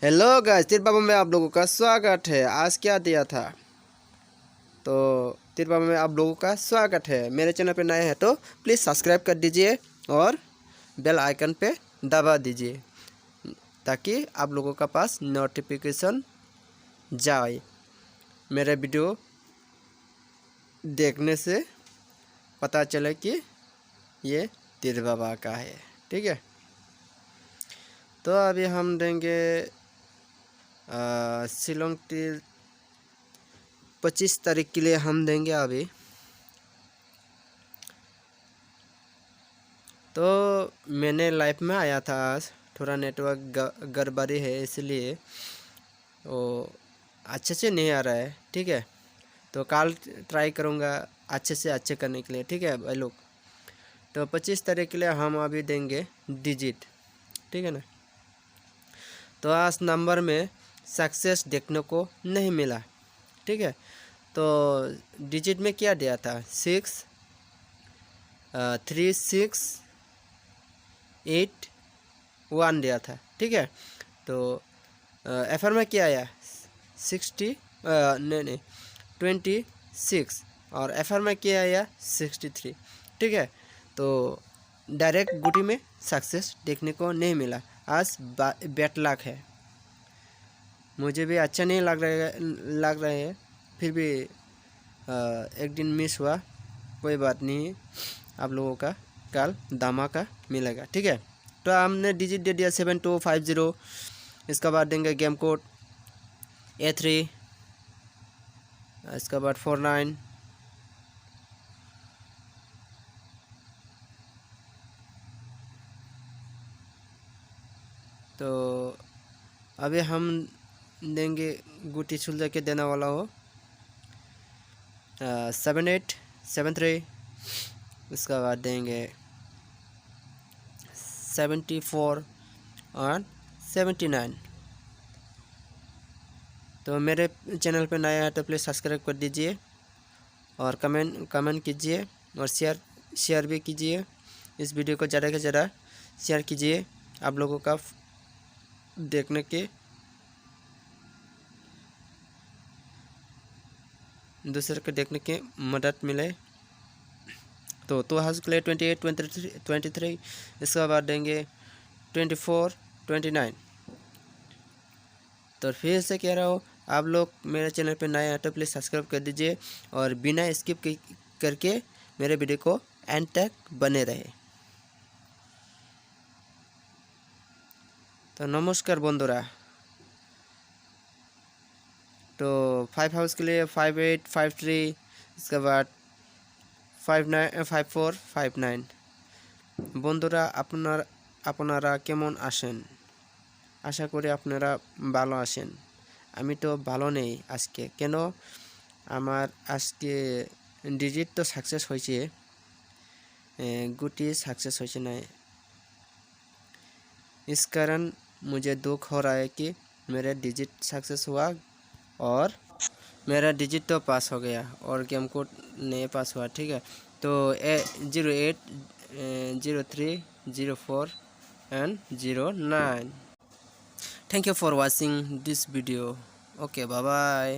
Hello guys, तिर बाबा में आप लोगों का स्वागत है। आज क्या दिया था तो तिर बाबा में आप लोगों का स्वागत है। मेरे चैनल पे नए हैं तो प्लीज़ सब्सक्राइब कर दीजिए और बेल आइकन पे दबा दीजिए ताकि आप लोगों का पास नोटिफिकेशन जाए। मेरे वीडियो देखने से पता चले कि ये तिर बाबा का है। ठीक है, तो अभी हम देंगे शिलोंग तिर 25 तारीख के लिए हम देंगे अभी। तो मैंने लाइव में आया था आज, थोड़ा नेटवर्क गड़बड़ी है इसलिए वो अच्छे से नहीं आ रहा है। ठीक है, तो कल ट्राई करूँगा अच्छे से अच्छे करने के लिए। ठीक है भाई लोग, तो 25 तारीख के लिए हम अभी देंगे डिजिट। ठीक है ना, तो आज नंबर में सक्सेस देखने को नहीं मिला। ठीक है, तो डिजिट में क्या दिया था 6 3 6 8 1 दिया था। ठीक है, तो एफआर में क्या आया 60 नहीं 26 और एफआर में क्या आया 63। ठीक है, तो डायरेक्ट गुटी में सक्सेस देखने को नहीं मिला। आज बैड लक है, मुझे भी अच्छा नहीं लग रहा है। फिर भी एक दिन मिस हुआ, कोई बात नहीं, आप लोगों का कल धमाका मिलेगा। ठीक है, तो हमने डिजिट दे दिया 7250। इसका बाद देंगे गेम कोड A3, इसका बाद 49, तो अभी हम देंगे गुटी सुलझा के देने वाला हो 7873। इसका बाद देंगे 74 और 79। तो मेरे चैनल पे नया है तो प्लीज़ सब्सक्राइब कर दीजिए और कमेंट कीजिए और शेयर भी कीजिए। इस वीडियो को ज़्यादा से ज़्यादा शेयर कीजिए, आप लोगों का देखने के दूसरे को देखने के मदद मिले। तो हाउस के लिए 28 23। इसके बाद देंगे 24 29। तो फिर से कह रहा हूँ, आप लोग मेरे चैनल पे नए हैं तो प्लीज़ सब्सक्राइब कर दीजिए और बिना स्किप करके मेरे वीडियो को एंड तक बने रहे। तो नमस्कार बंधुरा, तो 5 हाउस के लिए 5853। इसके बाद 5459। বন্ধুরা আপনারা কেমন আছেন? আশা করি আপনারা ভালো আছেন। আমি তো ভালো নেই আজকে। কেন? আমার আজকে ডিজিট তো সাকসেস হয়েছে, गुटी सक्सेस होइसे ना। इस कारण मुझे दुख हो रहा है कि मेरा डिजिट सक्सेस हुआ और मेरा डिजिट तो पास हो गया और गेम कोड नहीं पास हुआ। ठीक है, तो 08 03 04 and 09। Thank you for watching this video. Okay, bye bye.